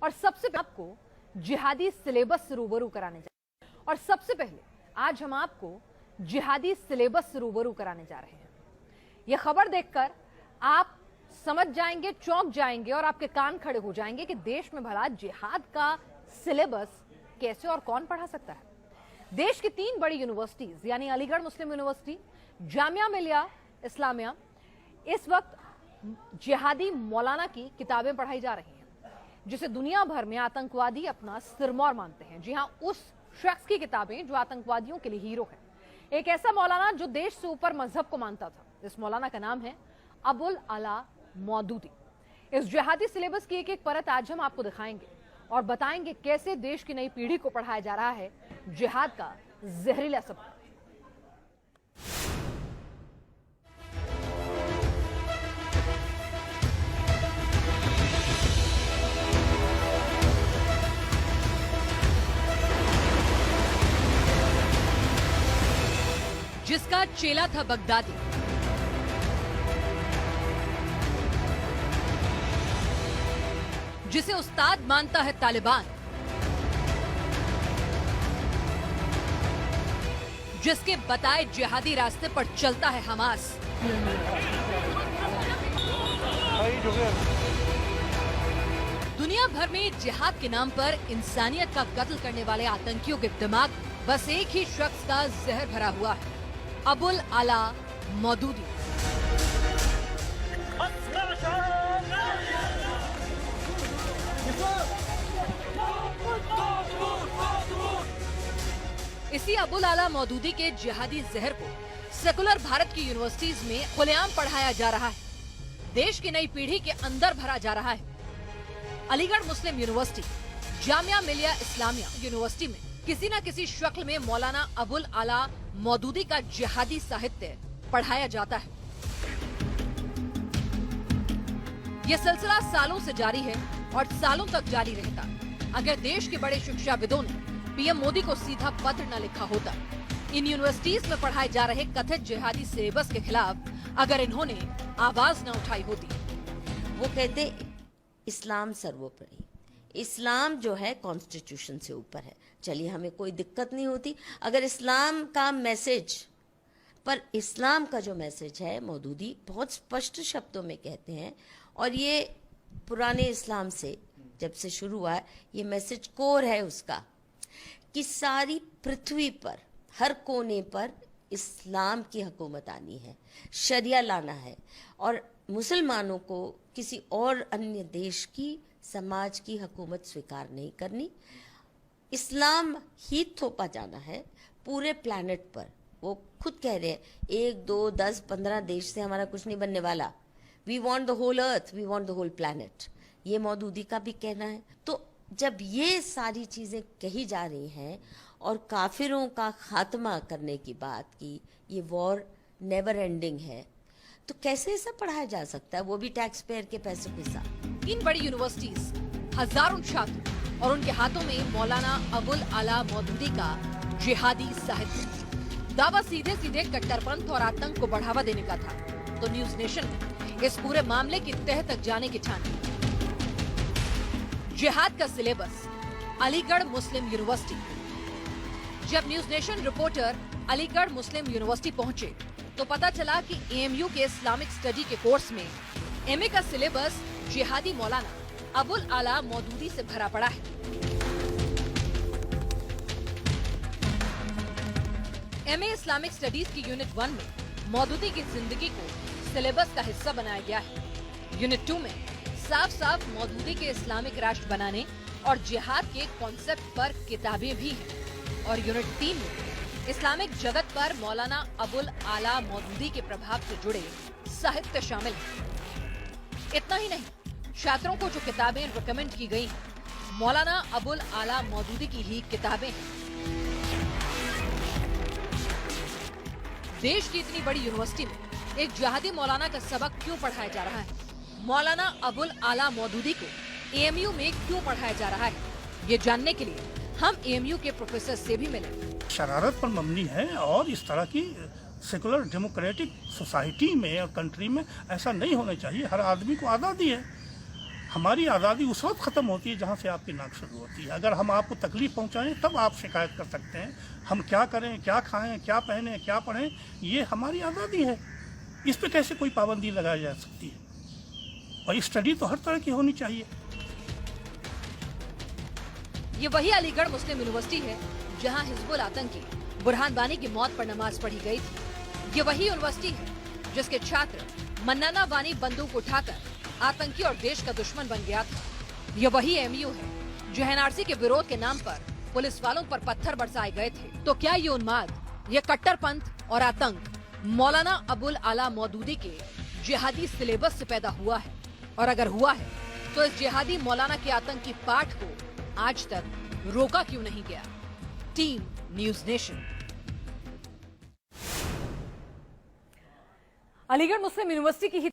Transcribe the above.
और सबसे पहले आपको जिहादी सिलेबस से रूबरू कराने जा रहे हैं। और सबसे पहले आज हम आपको जिहादी सिलेबस से रूबरू कराने जा रहे हैं। यह खबर देखकर आप समझ जाएंगे, चौंक जाएंगे और आपके कान खड़े हो जाएंगे कि देश में भला जिहाद का सिलेबस कैसे और कौन पढ़ा सकता है। देश की 3 बड़ी यूनिवर्सिटीज यानी अलीगढ़ मुस्लिम यूनिवर्सिटी, जामिया मिलिया इस्लामिया, इस वक्त जिहादी मौलाना की किताबें पढ़ाई जा रही हैं, जिसे दुनिया भर में आतंकवादी अपना सिरमौर मानते हैं। जी हां, उस शख्स की किताबें जो आतंकवादियों के लिए हीरो है। एक ऐसा मौलाना जो देश से ऊपर मजहब को मानता था। इस मौलाना का नाम है अबुल आला मौदूदी। इस जिहादी सिलेबस की एक एक परत आज हम आपको दिखाएंगे और बताएंगे कैसे देश की नई पीढ़ी को पढ़ाया जा रहा है जिहाद का जहरीला सबक। जिसका चेला था बगदादी, जिसे उस्ताद मानता है तालिबान, जिसके बताए जिहादी रास्ते पर चलता है हमास, दुनिया भर में जिहाद के नाम पर इंसानियत का कत्ल करने वाले आतंकियों के दिमाग में बस एक ही शख्स का जहर भरा हुआ है, अबुल आला मौदूदी। इसी अबुल आला मौदूदी के जिहादी जहर को सेकुलर भारत की यूनिवर्सिटीज में खुलेआम पढ़ाया जा रहा है, देश की नई पीढ़ी के अंदर भरा जा रहा है। Aligarh Muslim university, Jamia Millia Islamia university में किसी न किसी शक्ल में मौलाना अबुल आला मौदूदी का जिहादी साहित्य पढ़ाया जाता है। यह सिलसिला सालों से जारी है और सालों तक जारी रहेगा अगर देश के बड़े शिक्षाविदों ने पीएम मोदी को सीधा पत्र न लिखा होता। इन यूनिवर्सिटीज में पढ़ाए जा रहे कथित जिहादी सिलेबस के खिलाफ अगर इन्होंने आवाज न उठाई होती। वो कहते इस्लाम सर्वोपरि, इस्लाम जो है कॉन्स्टिट्यूशन से ऊपर है। चलिए, हमें कोई दिक्कत नहीं होती अगर इस्लाम का मैसेज, पर इस्लाम का जो मैसेज है मौदूदी बहुत स्पष्ट शब्दों में कहते हैं और ये पुराने इस्लाम से जब से शुरू हुआ है ये मैसेज कोर है उसका कि सारी पृथ्वी पर हर कोने पर इस्लाम की हुकूमत आनी है, शरिया लाना है और मुसलमानों को किसी और अन्य देश की समाज की हुकूमत स्वीकार नहीं करनी। इस्लाम ही थोपा जाना है पूरे प्लैनेट पर। वो खुद कह रहे हैं 1, 2, 10, 15 देश से हमारा कुछ नहीं बनने वाला। We want the whole earth, we want the whole planet. ये मौदूदी का भी कहना है। तो जब ये सारी चीजें कही जा रही हैं और काफिरों का खात्मा करने की बात की, ये वॉर नेवर एंडिंग है, तो कैसे ऐसा पढ़ाया जा सकता है, वो भी टैक्स पेयर के पैसों के साथ। इन बड़ी यूनिवर्सिटीज, हजारों छात्र और उनके हाथों में मौलाना अबुल आला मौदूदी का जिहादी साहित्य। दावा सीधे सीधे कट्टरपंथ और आतंक को बढ़ावा देने का था, तो न्यूज नेशन ने इस पूरे मामले की तह तक जाने की ठानी। जिहाद का सिलेबस, अलीगढ़ मुस्लिम यूनिवर्सिटी। जब news nation reporter Aligarh Muslim university पहुंचे तो पता चला कि एएमयू के इस्लामिक स्टडी के कोर्स में एमए का सिलेबस जिहादी मौलाना अबुल आला मौदूदी से भरा पड़ा है। एमए इस्लामिक स्टडीज की यूनिट 1 में मौदूदी की जिंदगी को सिलेबस का हिस्सा बनाया गया है। यूनिट 2 में साफ साफ मौदूदी के इस्लामिक राष्ट्र बनाने और जिहाद के कॉन्सेप्ट पर किताबें भी हैं। और यूनिट 3 में इस्लामिक जगत पर मौलाना अबुल आला मौदूदी के प्रभाव से जुड़े साहित्य शामिल है। इतना ही नहीं, छात्रों को जो किताबें रिकमेंड की गई हैं, मौलाना अबुल आला मौदूदी की ही किताबें हैं। देश की इतनी बड़ी यूनिवर्सिटी में एक जिहादी मौलाना का सबक क्यों पढ़ाया जा रहा है? मौलाना अबुल आला मौदूदी को एएमयू में क्यों पढ़ाया जा रहा है? ये जानने के लिए हम एएमयू के प्रोफेसर से भी मिले। शरारत पर मबनी है और इस तरह की सेकुलर डेमोक्रेटिक सोसाइटी में और कंट्री में ऐसा नहीं होना चाहिए। हर आदमी को आज़ादी है, हमारी आज़ादी उस वक्त ख़त्म होती है जहाँ से आपकी नाक शुरू होती है। अगर हम आपको तकलीफ पहुँचाएं तब आप शिकायत कर सकते हैं। हम क्या करें, क्या खाएं, क्या पहनें, क्या पढ़ें, ये हमारी आज़ादी है। इस पे कैसे कोई पाबंदी लगाई जा सकती है? और स्टडी तो हर तरह की होनी चाहिए। ये वही अलीगढ़ मुस्लिम यूनिवर्सिटी है जहां हिजबुल आतंकी बुरहान वानी की मौत पर नमाज पढ़ी गई थी। ये वही यूनिवर्सिटी है जिसके छात्र मन्नाना वानी बंदूक उठाकर आतंकी और देश का दुश्मन बन गया था। ये वही एमयू है जो एनआरसी के विरोध के नाम पर पुलिस वालों पर पत्थर बरसाए गए थे। तो क्या ये उन्माद, ये कट्टरपंथ और आतंक मौलाना अबुल आला मौदूदी के जिहादी सिलेबस से पैदा हुआ है? और अगर हुआ है तो इस जिहादी मौलाना के आतंकी पाठ को आज तक रोका क्यों नहीं गया? Team news nation. Aligarh Muslim University की ही